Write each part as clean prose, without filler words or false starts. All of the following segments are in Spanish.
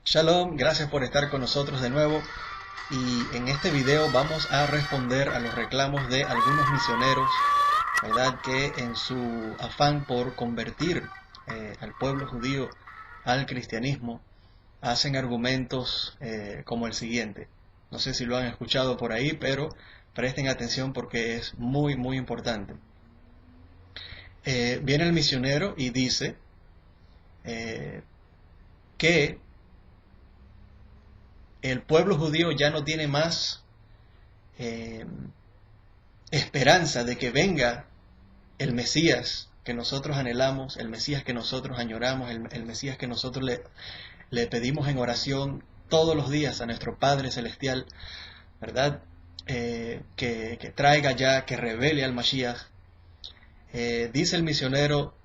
Shalom, gracias por estar con nosotros de nuevo y en este video vamos a responder a los reclamos de algunos misioneros, ¿verdad? Que en su afán por convertir al pueblo judío al cristianismo hacen argumentos como el siguiente. No sé si lo han escuchado por ahí, pero presten atención porque es muy importante. Viene el misionero y dice que el pueblo judío ya no tiene más eh, esperanza de que venga el Mesías que nosotros anhelamos, el Mesías que nosotros añoramos, el Mesías que nosotros le pedimos en oración todos los días a nuestro Padre Celestial, ¿verdad? Que traiga ya, que revele al Mashiach. Dice el misionero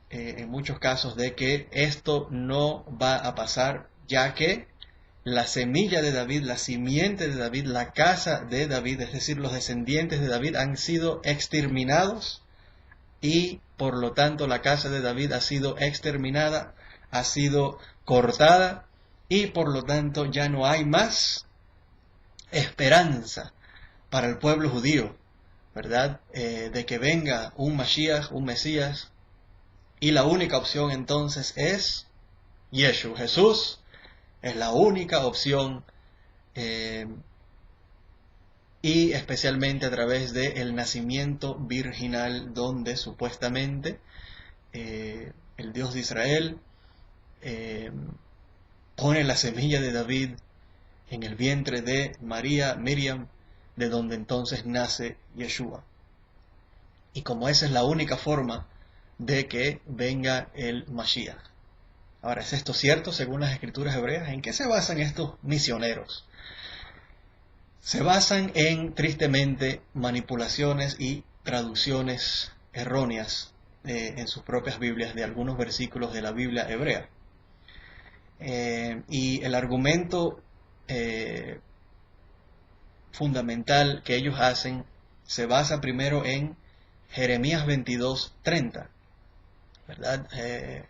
en muchos casos de que esto no va a pasar, ya que la semilla de David, la simiente de David, la casa de David, es decir, los descendientes de David han sido exterminados y por lo tanto la casa de David ha sido exterminada, ha sido cortada y por lo tanto ya no hay más esperanza para el pueblo judío, ¿verdad? De que venga un Mashiach, un Mesías, y la única opción entonces es Yeshua, Jesús. Es la única opción y especialmente a través del nacimiento virginal donde supuestamente el Dios de Israel eh, pone la semilla de David en el vientre de María, Miriam, de donde entonces nace Yeshua. Y como esa es la única forma de que venga el Mashiach. Ahora, ¿es esto cierto según las escrituras hebreas? ¿En qué se basan estos misioneros? Se basan en, tristemente, manipulaciones y traducciones erróneas en sus propias Biblias de algunos versículos de la Biblia hebrea. Y el argumento fundamental que ellos hacen se basa primero en Jeremías 22:30. ¿Verdad?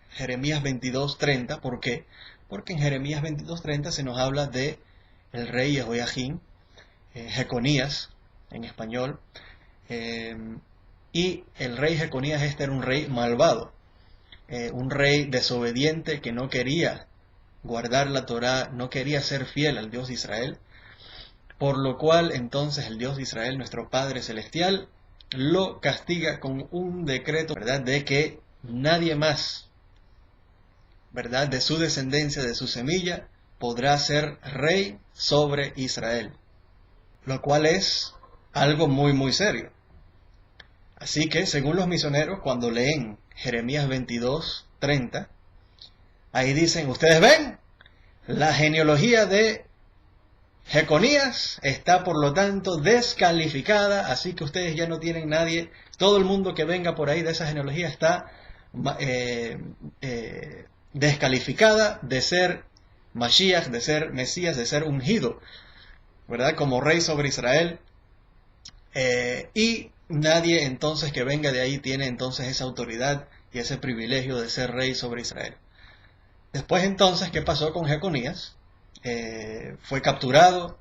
Jeremías 22:30, ¿por qué? Porque en Jeremías 22:30 se nos habla de el rey Jehoiakim, Jeconías en español, y el rey Jeconías era un rey malvado, un rey desobediente que no quería guardar la Torá, no quería ser fiel al Dios de Israel, por lo cual entonces el Dios de Israel, nuestro Padre Celestial, lo castiga con un decreto, ¿verdad?, de que nadie más, ¿verdad?, de su descendencia, de su semilla, podrá ser rey sobre Israel. Lo cual es algo muy serio. Así que, según los misioneros, cuando leen Jeremías 22:30, ahí dicen, ¿ustedes ven? La genealogía de Jeconías está por lo tanto descalificada, así que ustedes ya no tienen nadie, todo el mundo que venga por ahí de esa genealogía está descalificada de ser Mashiach, de ser Mesías, de ser ungido, ¿verdad?, como rey sobre Israel, y nadie entonces que venga de ahí tiene entonces esa autoridad y ese privilegio de ser rey sobre Israel. Después entonces, ¿qué pasó con Jeconías? Fue capturado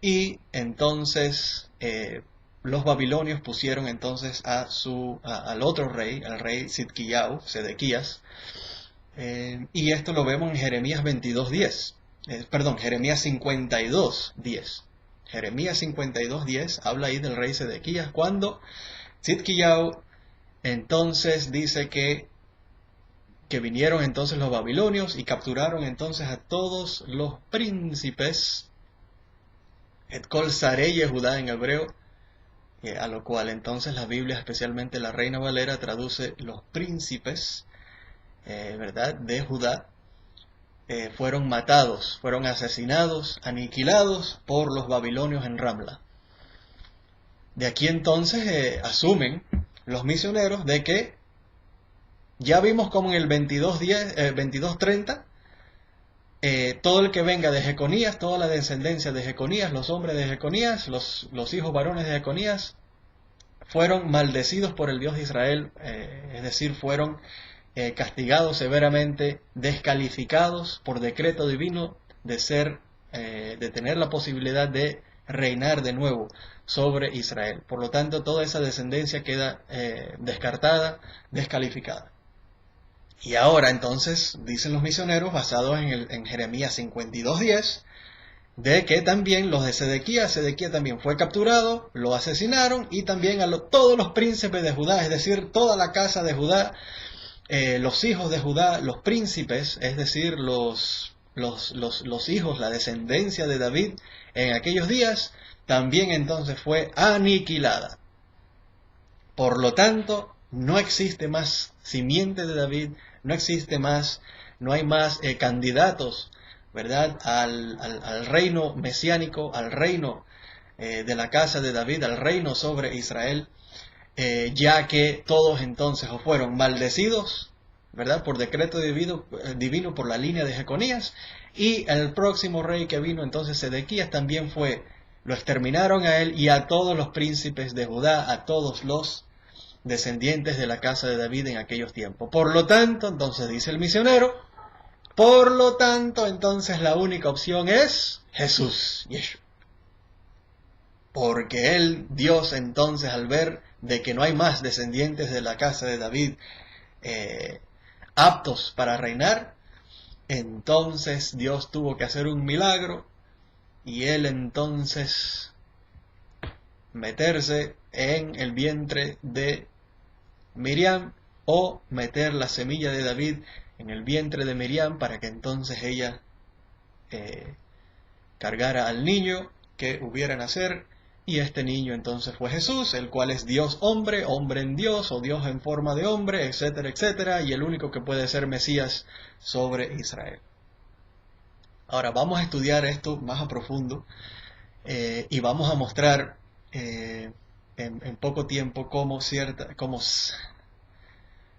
y entonces los babilonios pusieron entonces al otro rey, al rey Sedequías, y esto lo vemos en Jeremías 22:10. Jeremías 52:10. Jeremías 52:10 habla ahí del rey Sedequías cuando Tzidkiyahu entonces dice que vinieron entonces los babilonios y capturaron entonces a todos los príncipes, et kol sarei Yehudá en hebreo, a lo cual entonces la Biblia, especialmente la Reina Valera, traduce los príncipes, ¿verdad?, de Judá. Fueron matados, fueron asesinados, aniquilados por los babilonios en Ramla. De aquí entonces asumen los misioneros de que ya vimos como en el 22:30, todo el que venga de Jeconías, toda la descendencia de Jeconías, los hombres de Jeconías, los hijos varones de Jeconías, fueron maldecidos por el Dios de Israel, es decir, fueron castigados severamente, descalificados por decreto divino de tener la posibilidad de reinar de nuevo sobre Israel. Por lo tanto, toda esa descendencia queda descartada, descalificada. Y ahora entonces, dicen los misioneros, basados en Jeremías 52:10, de que también los de Sedequías también fue capturado, lo asesinaron, y también todos los príncipes de Judá, es decir, toda la casa de Judá, los hijos de Judá, los príncipes, es decir, los hijos, la descendencia de David en aquellos días, también entonces fue aniquilada. Por lo tanto, no existe más simiente de David, no existe más, no hay más candidatos, ¿verdad?, al reino mesiánico, al reino de la casa de David, al reino sobre Israel, ya que todos entonces o fueron maldecidos, ¿verdad?, por decreto divino por la línea de Jeconías, y el próximo rey que vino entonces, Sedequías, también lo exterminaron a él y a todos los príncipes de Judá, a todos los descendientes de la casa de David en aquellos tiempos. Por lo tanto, entonces dice el misionero, por lo tanto, entonces la única opción es Jesús, Yeshua. Porque él, Dios, entonces al ver de que no hay más descendientes de la casa de David aptos para reinar, entonces Dios tuvo que hacer un milagro y él entonces meterse en el vientre de Miriam, o meter la semilla de David en el vientre de Miriam para que entonces ella cargara al niño que hubiera nacer, y este niño entonces fue Jesús, el cual es Dios hombre, hombre en Dios, o Dios en forma de hombre, etcétera, etcétera, y el único que puede ser Mesías sobre Israel. Ahora vamos a estudiar esto más a profundo y vamos a mostrar en poco tiempo cómo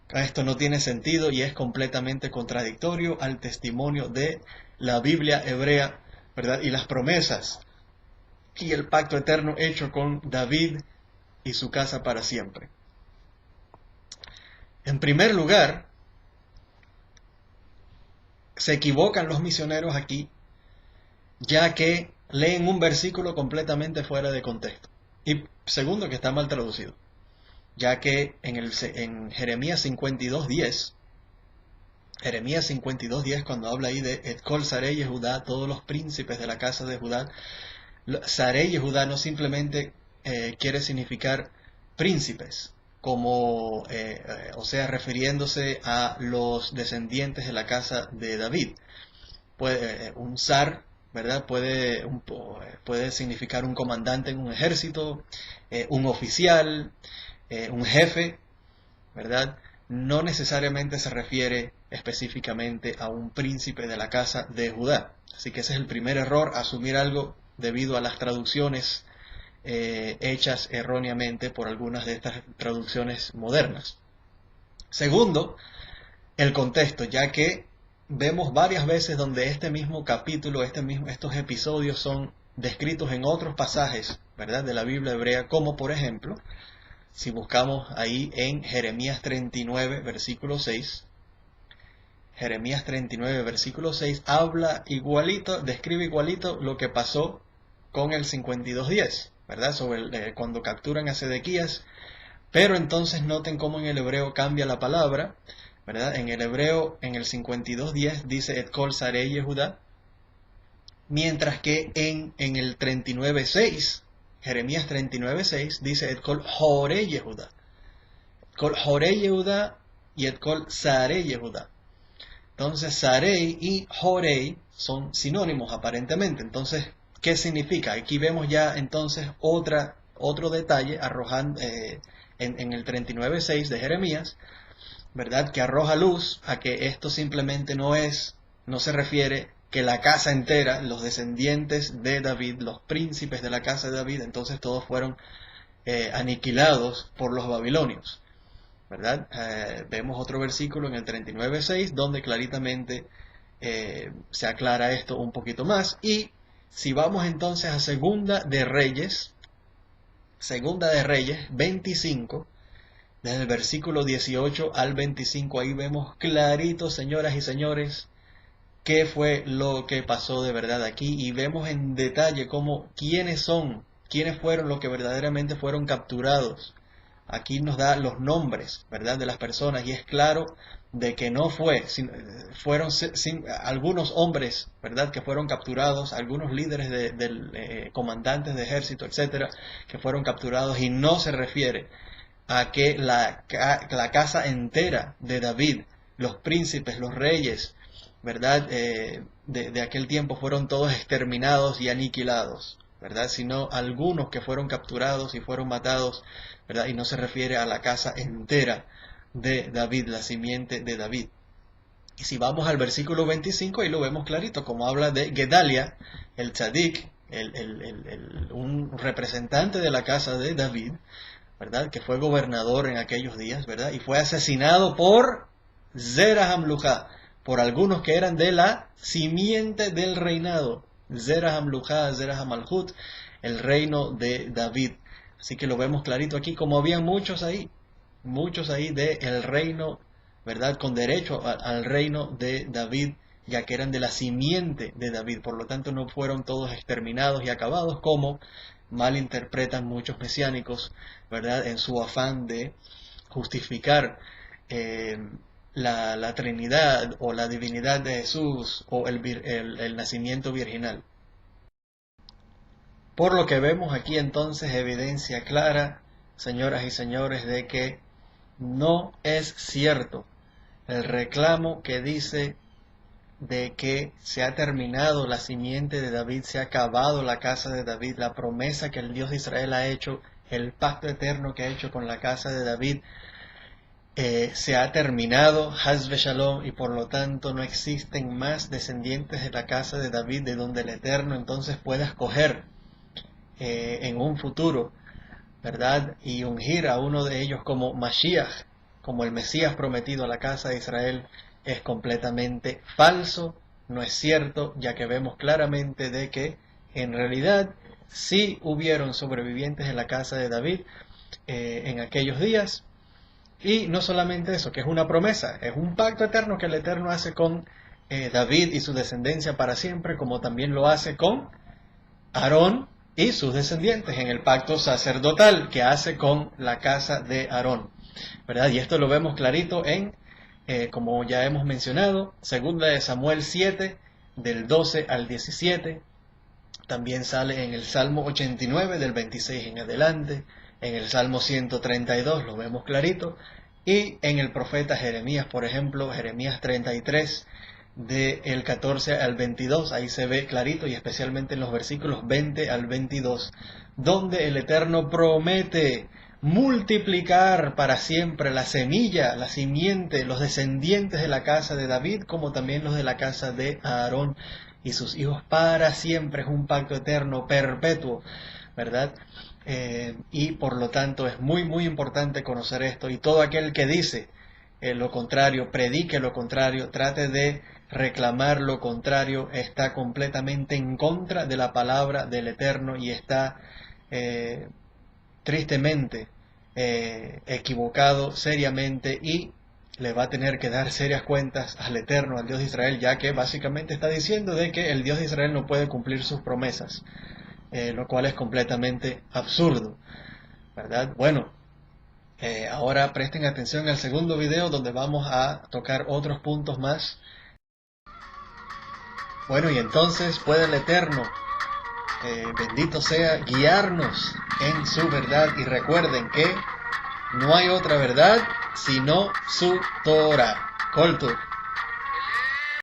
esto no tiene sentido y es completamente contradictorio al testimonio de la Biblia hebrea, ¿verdad?, y las promesas y el pacto eterno hecho con David y su casa para siempre. En primer lugar, se equivocan los misioneros aquí, ya que leen un versículo completamente fuera de contexto. Y segundo, que está mal traducido, ya que en Jeremías 52:10, cuando habla ahí de Et Kol Sarei Yehudá, todos los príncipes de la casa de Judá, Sarei Yehudá no simplemente quiere significar príncipes, como, o sea, refiriéndose a los descendientes de la casa de David. Un zar, ¿verdad?, puede significar un comandante en un ejército, un oficial, un jefe, ¿verdad? No necesariamente se refiere específicamente a un príncipe de la casa de Judá. Así que ese es el primer error, asumir algo debido a las traducciones hechas erróneamente por algunas de estas traducciones modernas. Segundo, el contexto, ya que vemos varias veces donde este mismo capítulo, estos episodios son descritos en otros pasajes, ¿verdad?, de la Biblia hebrea, como por ejemplo, si buscamos ahí en Jeremías 39, versículo 6, Jeremías 39, versículo 6, describe igualito lo que pasó con el 52:10, ¿verdad?, sobre cuando capturan a Sedequías, pero entonces noten cómo en el hebreo cambia la palabra, ¿verdad? En el hebreo, en el 52:10 dice Et Kol Sarei Yehudá, mientras que en el 39:6, Jeremías 39:6 dice Et Kol Jorei Yehudá. Et Kol Jorei Yehudá y Et Kol Sarei Yehudá. Entonces Sarei y Jorei son sinónimos aparentemente. Entonces, ¿qué significa? Aquí vemos ya entonces otro detalle arrojando en el 39:6 de Jeremías, ¿verdad?, que arroja luz a que esto simplemente no se refiere que la casa entera, los descendientes de David, los príncipes de la casa de David, entonces todos fueron aniquilados por los babilonios, ¿verdad? Vemos otro versículo en el 39:6 donde claritamente se aclara esto un poquito más. Y si vamos entonces a Segunda de Reyes 25, Desde el versículo 18 al 25, ahí vemos clarito, señoras y señores, qué fue lo que pasó de verdad aquí, y vemos en detalle cómo, quiénes fueron los que verdaderamente fueron capturados. Aquí nos da los nombres, ¿verdad?, de las personas, y es claro de que no fueron algunos hombres, ¿verdad?, que fueron capturados, algunos líderes comandantes de ejército, etcétera, que fueron capturados, y no se refiere a que la casa entera de David, los príncipes, los reyes, ¿verdad?, de aquel tiempo fueron todos exterminados y aniquilados, ¿verdad?, sino algunos que fueron capturados y fueron matados, ¿verdad?, y no se refiere a la casa entera de David, la simiente de David. Y si vamos al versículo 25, ahí lo vemos clarito, como habla de Gedalia, el tzadik, un representante de la casa de David, ¿verdad?, que fue gobernador en aquellos días, ¿verdad?, y fue asesinado por Zerah Hamluja, por algunos que eran de la simiente del reinado, Zerah Hamluja, Zerah Hamalhut, el reino de David. Así que lo vemos clarito aquí, como había muchos ahí del reino, ¿verdad?, con derecho al reino de David, ya que eran de la simiente de David. Por lo tanto, no fueron todos exterminados y acabados, como malinterpretan muchos mesiánicos, ¿verdad?, en su afán de justificar la Trinidad o la divinidad de Jesús o el nacimiento virginal. Por lo que vemos aquí entonces evidencia clara, señoras y señores, de que no es cierto el reclamo que dice de que se ha terminado la simiente de David, se ha acabado la casa de David, la promesa que el Dios de Israel ha hecho, el pacto eterno que ha hecho con la casa de David, se ha terminado, Hasbe Shalom, y por lo tanto no existen más descendientes de la casa de David de donde el Eterno entonces pueda escoger en un futuro, ¿verdad?, y ungir a uno de ellos como Mashiach, como el Mesías prometido a la casa de Israel. Es completamente falso, no es cierto, ya que vemos claramente de que en realidad sí hubieron sobrevivientes en la casa de David en aquellos días. Y no solamente eso, que es una promesa, es un pacto eterno que el Eterno hace con David y su descendencia para siempre, como también lo hace con Aarón y sus descendientes en el pacto sacerdotal que hace con la casa de Aarón, ¿verdad? Y esto lo vemos clarito en, como ya hemos mencionado, 2 Samuel 7, del 12 al 17, también sale en el Salmo 89, del 26 en adelante, en el Salmo 132 lo vemos clarito, y en el profeta Jeremías, por ejemplo, Jeremías 33, del 14 al 22, ahí se ve clarito, y especialmente en los versículos 20 al 22, donde el Eterno promete multiplicar para siempre la semilla, la simiente, los descendientes de la casa de David, como también los de la casa de Aarón y sus hijos para siempre. Es un pacto eterno, perpetuo, ¿verdad? Y por lo tanto es muy muy importante conocer esto, y todo aquel que dice lo contrario, predique lo contrario, trate de reclamar lo contrario, está completamente en contra de la palabra del Eterno y está tristemente equivocado seriamente, y le va a tener que dar serias cuentas al Eterno, al Dios de Israel, ya que básicamente está diciendo de que el Dios de Israel no puede cumplir sus promesas, lo cual es completamente absurdo, ¿verdad? Bueno, ahora presten atención al segundo video, donde vamos a tocar otros puntos más. Bueno, y entonces puede el Eterno, bendito sea, guiarnos en su verdad, y recuerden que no hay otra verdad sino su Torah. Kol Tuv.